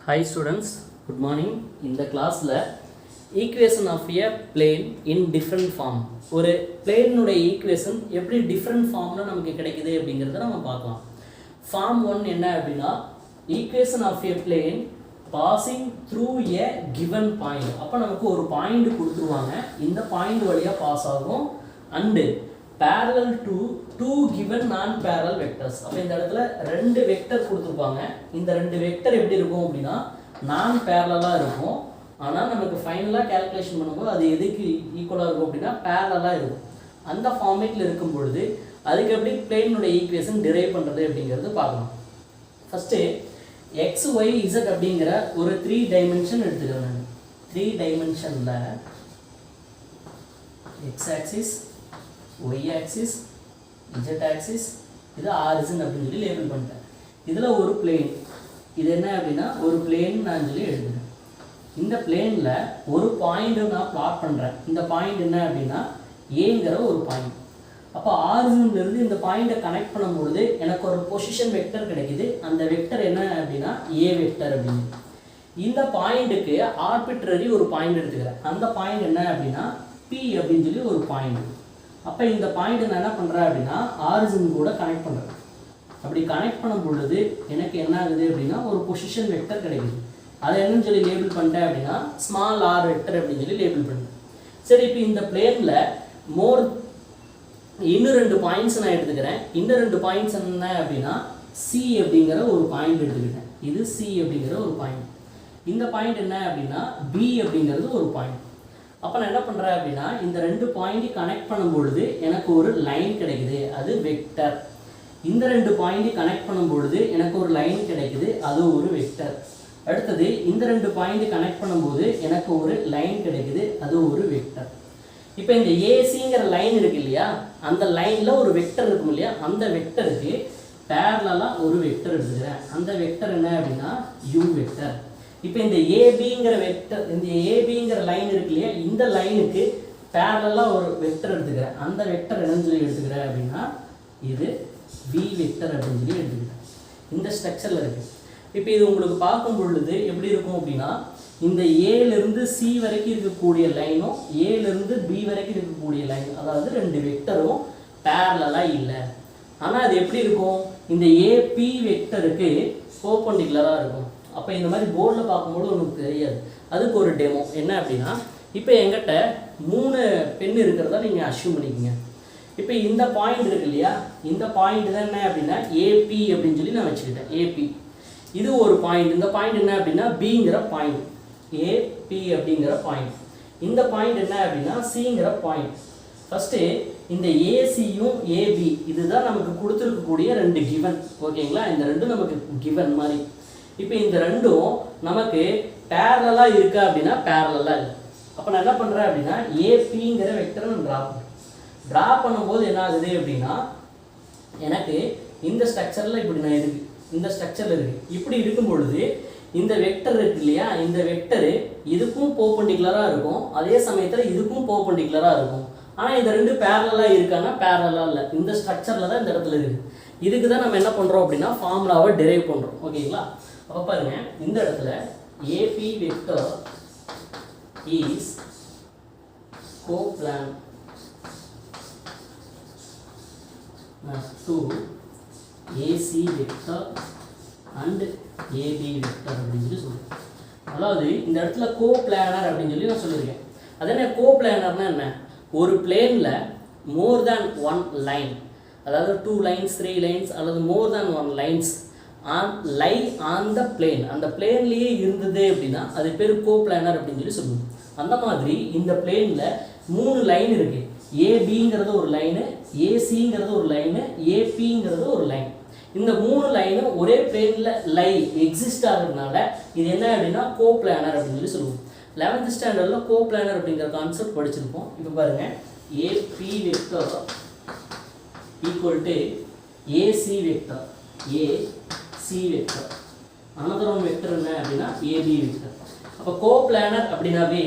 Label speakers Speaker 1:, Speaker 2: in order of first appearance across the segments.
Speaker 1: Hi students, good morning. In the class equation of a plane in different form. ஒரு plane உடைய equation எப்படி different formல நமக்கு கிடைக்குது அப்படிங்கறத நம்ம பார்க்கலாம். Form 1 என்ன அப்படினா equation of a plane passing through a given point. அப்ப நமக்கு ஒரு பாயிண்ட் கொடுத்துருவாங்க. இந்த பாயிண்ட் வழியா பாஸ் ஆகும் and parallel to two given non-parallel vectors. அப்ப இந்த இடத்துல ரெண்டு வெக்டர் கொடுத்திருப்பாங்க. இந்த ரெண்டு வெக்டர் எப்படி இருக்கும் அப்படினா நான் parallel-ஆ இருக்கும். ஆனா நமக்கு ஃபைனலா கால்குலேஷன் பண்ணும்போது அது எதுக்கு ஈக்குவலா இருக்கும் அப்படினா parallel-ஆ இருக்கும். அந்த ஃபார்மேட்ல இருக்கும் பொழுது அதுக்கு எப்படி பிளேனுடைய ஈக்குவேஷன் டிரைவ் பண்றது அப்படிங்கறது பார்க்கலாம். ஃபர்ஸ்ட் x y z அப்படிங்கற ஒரு 3 டைமென்ஷன் எடுத்துக்கிறேன் நான். 3 டைமென்ஷன்ல x axis y axis z axis இது origin அப்படினு சொல்லி லேபிள் பண்ணிட்டேன். இதுல ஒரு plane. இது என்ன அப்படினா ஒரு plane நான் சொல்லி எழுதுறேன். இந்த planeல ஒரு பாயிண்ட் நான் பிளாட் பண்றேன். இந்த பாயிண்ட் என்ன அப்படினா aங்கற ஒரு பாயிண்ட். அப்ப ஆரிஜின்ல இருந்து இந்த பாயிண்ட கனெக்ட் பண்ணும்போது எனக்கு ஒரு பொசிஷன் வெக்டர் கிடைக்குது. அந்த வெக்டர் என்ன அப்படினா a வெக்டர் அப்படினு. இந்த பாயிண்ட்க்கு ஆர்பிட்ரரி ஒரு பாயிண்ட் எடுத்துக்கிறேன். அந்த பாயிண்ட் என்ன அப்படினா p அப்படினு சொல்லி ஒரு பாயிண்ட். அப்ப இந்த பாயிண்ட் நான் என்ன பண்றேன் அப்படினா ஆரிஜின் கூட கனெக்ட் பண்றேன். அப்படி கனெக்ட் பண்ணும் பொழுது எனக்கு என்ன ஆகுது அப்படினா ஒரு பொசிஷன் வெக்டர் கிடைக்குது. அதை என்னன்னு சொல்லி லேபிள் பண்ணிட்டேன் அப்படினா ஸ்மால் r வெக்டர் அப்படினு சொல்லி லேபிள் பண்ணேன். சரி இப்போ இந்த பிளேன்ல இன்னும் ரெண்டு பாயிண்ட்ஸ் நான் எடுத்துக்கிறேன். இந்த ரெண்டு பாயிண்ட்ஸ் என்ன அப்படினா c அப்படிங்கற ஒரு பாயிண்ட் எடுத்துக்கிட்டேன். இது c அப்படிங்கற ஒரு பாயிண்ட். இந்த பாயிண்ட் என்ன அப்படினா b அப்படிங்கிறது ஒரு பாயிண்ட். அப்ப நான் என்ன பண்றேன் அப்படினா இந்த ரெண்டு பாயிண்ட் கனெக்ட் பண்ணும் பொழுது எனக்கு ஒரு லைன் கிடைக்குது. அது வெக்டர். இந்த ரெண்டு பாயிண்ட் கனெக்ட் பண்ணும் பொழுது எனக்கு ஒரு லைன் கிடைக்குது. அது ஒரு வெக்டர். அடுத்து இந்த ரெண்டு பாயிண்ட் கனெக்ட் பண்ணும்போது எனக்கு ஒரு லைன் கிடைக்குது. அது ஒரு வெக்டர். இப்போ இந்த ஏசிங்கற லைன் இருக்கு இல்லையா, அந்த லைன்ல ஒரு வெக்டர் இருக்கும் இல்லையா, அந்த வெக்டருக்கு parallel-ஆ ஒரு வெக்டர் எடுத்துக்கிறேன். அந்த வெக்டர் என்ன அப்படினா u வெக்டர். இப்போ இந்த ABங்கற வெக்டர், இந்த ABங்கற லைன் இருக்கு இல்லையா, இந்த லைனுக்கு parallel-ஆ ஒரு வெக்டர் எடுத்துக்கிறேன். அந்த வெக்டர் என்னன்னு சொல்லி எடுத்துக்கிறேன் அப்படினா இது v வெக்டர் அப்படினு சொல்லி எடுத்துக்கிறேன். இந்த ஸ்ட்ரக்சர்ல இருக்கு. இப்போ இது உங்களுக்கு பார்க்கும் பொழுது எப்படி இருக்கும் அப்படினா இந்த A ல இருந்து C வரைக்கும் இருக்கக்கூடிய லைனும் A ல இருந்து B வரைக்கும் இருக்கக்கூடிய லைன், அதாவது ரெண்டு வெக்டரும் parallel-ஆ இல்ல. ஆனா அது எப்படி இருக்கும், இந்த AP வெக்டருக்கு பெர்பெண்டிகுலரா இருக்கும். அப்ப இந்த மாதிரி போர்ட்ல பாக்கும்போது உங்களுக்கு தெரியாது. அதுக்கு ஒரு டெமோ என்ன அப்படினா இப்போ என்கிட்ட மூணு பென் இருக்குறதா நீங்க அஸ்யூம் பண்ணிக்கங்க. இப்போ இந்த பாயிண்ட் இருக்கு இல்லையா, இந்த பாயிண்ட் தான் என்ன அப்படினா AP அப்படினு சொல்லி நான் வச்சிட்டேன். AP இது ஒரு பாயிண்ட். இந்த பாயிண்ட் என்ன அப்படினா Bங்கற பாயிண்ட். AP அப்படிங்கற பாயிண்ட். இந்த பாயிண்ட் என்ன அப்படினா Cங்கற பாயிண்ட். ஃபர்ஸ்ட் இந்த AC யும் AB இதுதான் நமக்கு கொடுத்திருக்க கூடிய ரெண்டு given. ஓகேங்களா, இந்த ரெண்டும் நமக்கு given மாதிரி. இப்போ இந்த ரெண்டும் நமக்கு parallel-ஆ இருக்கா அப்படினா parallel-ஆ இல்ல. அப்ப நான் என்ன பண்றேன் அப்படினா APங்கற வெக்டரை நான் டிரா பண்ணும்போது என்ன ஆகுது அப்படினா எனக்கு இந்த ஸ்ட்ரக்சர்ல இப்படி நான் இருக்கு. இந்த ஸ்ட்ரக்சர்ல இருக்கு. இப்படி இருக்கும் பொழுது இந்த வெக்டர் இருக்கு இல்லையா, இந்த வெக்டர் இதுக்கும் பெர்பெண்டிகுலரா இருக்கும். அதே சமயத்துல இதுக்கும் பெர்பெண்டிகுலரா இருக்கும். ஆனா இந்த ரெண்டு parallel-ஆ இருக்கானா parallel-ஆ இல்ல. இந்த ஸ்ட்ரக்சர்ல தான் இந்த இடத்துல இருக்கு. இதுக்கு தான் நம்ம என்ன பண்றோம் அப்படினா ஃபார்முலாவை டிரைவ் பண்றோம். ஓகேங்களா, அப்ப பாருங்க இந்த இடத்துல AP vector is coplanar to AC vector and AB vector அப்படினு சொல்றோம். அதாவது இந்த இடத்துல கோப்ளானார் அப்படினு சொல்லி நான் சொல்லிருக்கேன். அதனே கோப்ளானார்னா என்ன, ஒரு பிளேன்ல more than one line, அதாவது 2 lines 3 lines அல்லது more than one lines lie on the plane, அந்த பிளேன்லயே இருந்தது அப்படினா அது பேர் கோப்ளானார் அப்படினு சொல்லி சொல்லுவோம். அந்த மாதிரி இந்த பிளேன்ல மூணு லைன் இருக்கு. ABங்கிறது ஒரு லைன், ACங்கிறது ஒரு லைன், APங்கிறது ஒரு லைன். இந்த மூணு லைனும் ஒரே பிளேன்ல லை எக்ஸிஸ்ட் ஆகிறதுனால இது என்ன அப்படினா கோப்ளானார் அப்படினு சொல்லி சொல்லுவோம். 11th ஸ்டாண்டர்ட்ல கோப்ளானார் அப்படிங்கற கான்செப்ட் படிச்சிருப்போம். இப்போ பாருங்க AP vector equal to AC vector, AC vector. another one vector என்ன அப்படினா AB வெக்டர். அப்ப கோப்ளானார் அப்படினாவே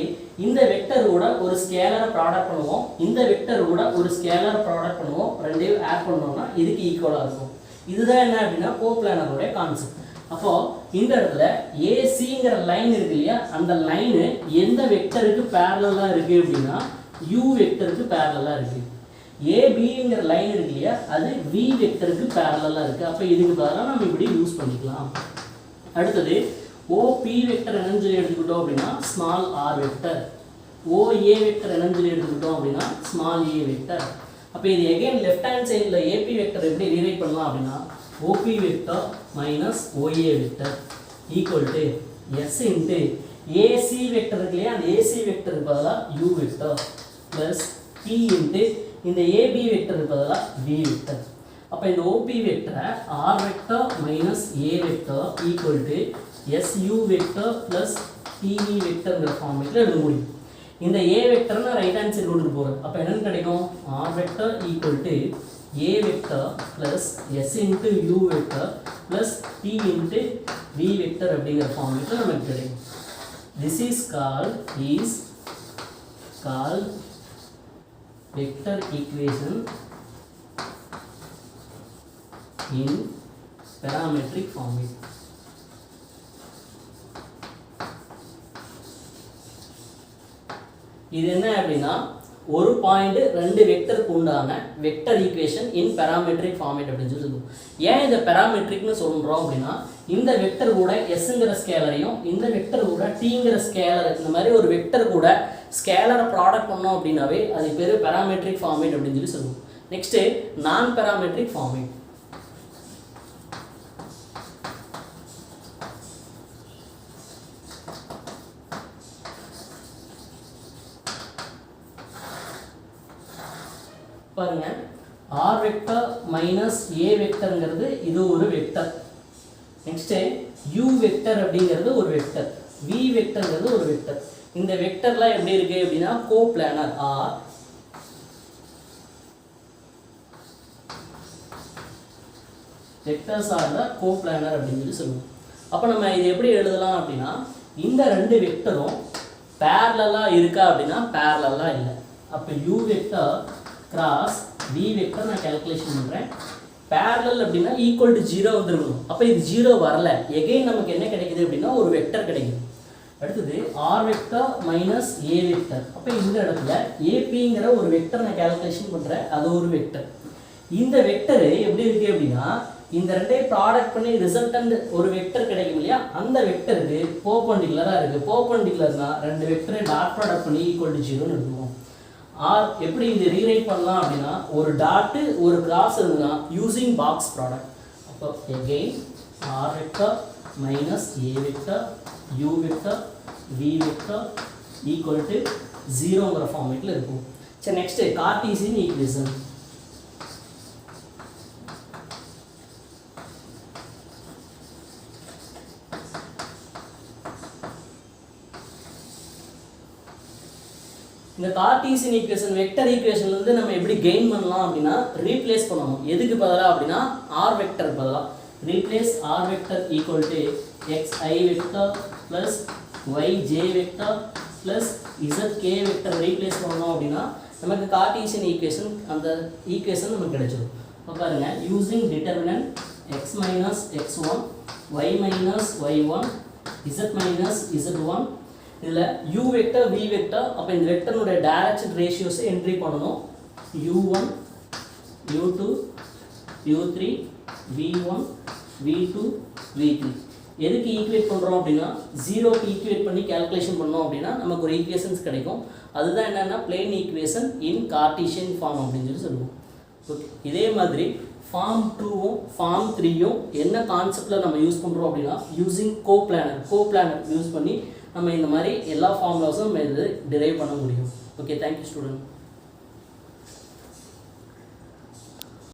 Speaker 1: இந்த வெக்டர் கூட ஒரு ஸ்கேலரை ப்ராடக்ட் பண்ணுவோம், இந்த வெக்டர் கூட ஒரு ஸ்கேலர் ப்ராடக்ட் பண்ணுவோம். ரெண்டையும் ஆட் பண்ணோம்னா இதுக்கு ஈக்குவலா இருக்கும். இதுதான் என்ன அப்படினா கோப்ளானாரோட கான்செப்ட். அப்போது இந்த இடத்துல ஏசிங்கிற லைன் இருக்கு இல்லையா, அந்த லைனு எந்த வெக்டருக்கு பேரலாக இருக்குது அப்படின்னா யூ வெக்டருக்கு பேரலாக இருக்குது. ஏபிங்கிற லைன் இருக்கு இல்லையா, அது வி வெக்டருக்கு பேரலாக இருக்குது. அப்போ இதுக்கு பதிலாக நம்ம இப்படி யூஸ் பண்ணிக்கலாம். அடுத்தது ஓபி வெக்டர் என்னன்னு சொல்லி எடுத்துக்கிட்டோம் அப்படின்னா small r vector, OA vector என்னன்னு சொல்லி எடுத்துக்கிட்டோம் அப்படின்னா ஸ்மால் ஏ வெக்டர். அப்போ இது எகைன் லெஃப்ட் ஹேண்ட் சைடில் ஏபி வெக்டர் எப்படி ரீரைட் பண்ணலாம் அப்படின்னா OB vector minus OA vector equal to s into AC vector இருக்கு இல்லையா, அந்த ஏசி வெக்டருக்கு பதிலாக u vector plus p into இந்த ஏபி வெக்டருக்கு பதிலாக வி வெக்டர். அப்போ இந்த ஓபி வெக்டரை r vector minus A vector equal to SU vector plus PV வெக்டர்ங்கிற ஃபார்மேட்டில் எழுத முடியும். இந்த ஏ வெக்டர் நான் ரைட் ஹேண்ட் சைடு கொண்டு போகிறேன். அப்போ என்னென்னு கிடைக்கும், r vector equal to a vector plus s into u vector plus p into v vector அப்படிங்கிற ஃபார்மேட்டில் நமக்கு கிடைக்கும். This is called vector equation in parametric format. இது என்ன அப்படின்னா ஒரு பாயிண்ட் ரெண்டு வெக்டருக்கு உண்டான வெக்டர் ஈக்குவேஷன் இன் பேராமெட்ரிக் ஃபார்மேட் அப்படின்னு சொல்லி சொல்லுவோம். ஏன் இந்த பேராமெட்ரிக்னு சொல்கிறோம் அப்படின்னா இந்த வெக்டர் கூட எஸ்ங்கிற ஸ்கேலரையும் இந்த வெக்டர் கூட டீங்கிற ஸ்கேலர், இந்த மாதிரி ஒரு வெக்டர் கூட ஸ்கேலரை ப்ராடக்ட் பண்ணோம் அப்படின்னாவே அது பேர் பேராமெட்ரிக் ஃபார்மேட் அப்படின்னு சொல்லி சொல்லுவோம். நெக்ஸ்ட்டு நான் பேராமெட்ரிக் ஃபார்மேட். பாருங்க, ஆர் வெக்டர் மைனஸ் ஏ வெக்டர்ங்கிறது இது ஒரு வெக்டர். நெக்ஸ்ட்டு யூ வெக்டர் அப்படிங்கிறது ஒரு வெக்டர், வி வெக்டர்ங்கிறது ஒரு வெக்டர். இந்த வெக்டர்லாம் எப்படி இருக்கு அப்படின்னா coplanar are vectors are the coplanar அப்படின்னு சொல்லி சொல்லுவோம். அப்போ நம்ம இது எப்படி எழுதலாம் அப்படின்னா இந்த ரெண்டு வெக்டரும் பேரலாக இருக்கா அப்படின்னா பேரலாக இல்லை. அப்போ u vector cross v vector நான் கேல்குலேஷன் பண்ணுறேன். பேரலல் அப்படின்னா ஈக்குவல் டு 0 வந்துருக்கணும். அப்போ இது 0 வரல, எகெயின் நமக்கு என்ன கிடைக்குது அப்படின்னா ஒரு வெக்டர் கிடைக்குது. அடுத்தது ஆர் வெக்டர் மைனஸ் ஏ வெக்டர். அப்போ இந்த இடத்துல ஏபிங்கிற ஒரு வெக்டர் நான் கேல்குலேஷன் பண்ணுறேன், அது ஒரு வெக்டர். இந்த வெக்டர் எப்படி இருக்குது அப்படின்னா இந்த ரெண்டையும் ப்ராடக்ட் பண்ணி ரிசல்டன்ட் ஒரு வெக்டர் கிடைக்கும் இல்லையா, அந்த வெக்டருக்கு பர்பெண்டிகுலராக இருக்குது. பர்பெண்டிகுலர்னா ரெண்டு வெக்டரை டாட் ப்ராடக்ட் பண்ணி ஈக்குவல் டு 0ன்னு எடுத்துவோம். ஆர் எப்படி இந்த ரீரைட் பண்ணலாம் அப்படின்னா ஒரு டாட்டு ஒரு கிராஸ் இருந்ததுன்னா யூசிங் பாக்ஸ் ப்ராடக்ட். அப்போ again R vector minus A vector U vector V vector equal to 0ங்கிற ஃபார்மேட்டில் இருக்கும். சரி, நெக்ஸ்ட்டு கார்ட்டீசியன் ஈக்குவேஷன். இந்த கார்ட்டீசியன் ஈக்குவேஷன் வெக்டர் ஈக்குவேஷன்லேருந்து நம்ம எப்படி கெயின் பண்ணலாம் அப்படின்னா ரீப்ளேஸ் பண்ணணும். எதுக்கு பதிலாக அப்படின்னா ஆர் வெக்டர் பதிலாக replace r vector equal to xi vector plus yj vector plus zk vector replace பண்ணணும் அப்படின்னா நமக்கு கார்ட்டீசியன் ஈக்குவேஷன் அந்த ஈக்குவேஷன் நமக்கு கிடைச்சிடும். இப்போ பாருங்கள், using determinant x minus x1 y minus y1 z minus z1 இதில் u வெக்டர் v வெக்டர். அப்போ இந்த வெக்டர்னுடைய டைரக்ஷன் ரேஷியோஸை என்ட்ரி பண்ணணும். u1 u2 u3 v1 v2 v3. எதுக்கு ஈக்குவேட் பண்ணுறோம் அப்படின்னா 0க்கு ஈக்குவேட் பண்ணி கேல்குலேஷன் பண்ணோம் அப்படின்னா நமக்கு ஒரு ஈக்குவேஷன்ஸ் கிடைக்கும். அதுதான் என்னென்னா plane equation in Cartesian form அப்படின்னு சொல்லி சொல்லுவோம். ஓகே, இதே மாதிரி ஃபார்ம் 2வும் ஃபார்ம் 3யும் என்ன கான்செப்டில் நம்ம யூஸ் பண்ணுறோம் அப்படின்னா யூஸிங் கோப்ளானர் யூஸ் பண்ணி நம்ம இந்த மாதிரி எல்லா ஃபார்முலாஸும் நம்ம இது டிரைவ் பண்ண முடியும். Okay, thank you student.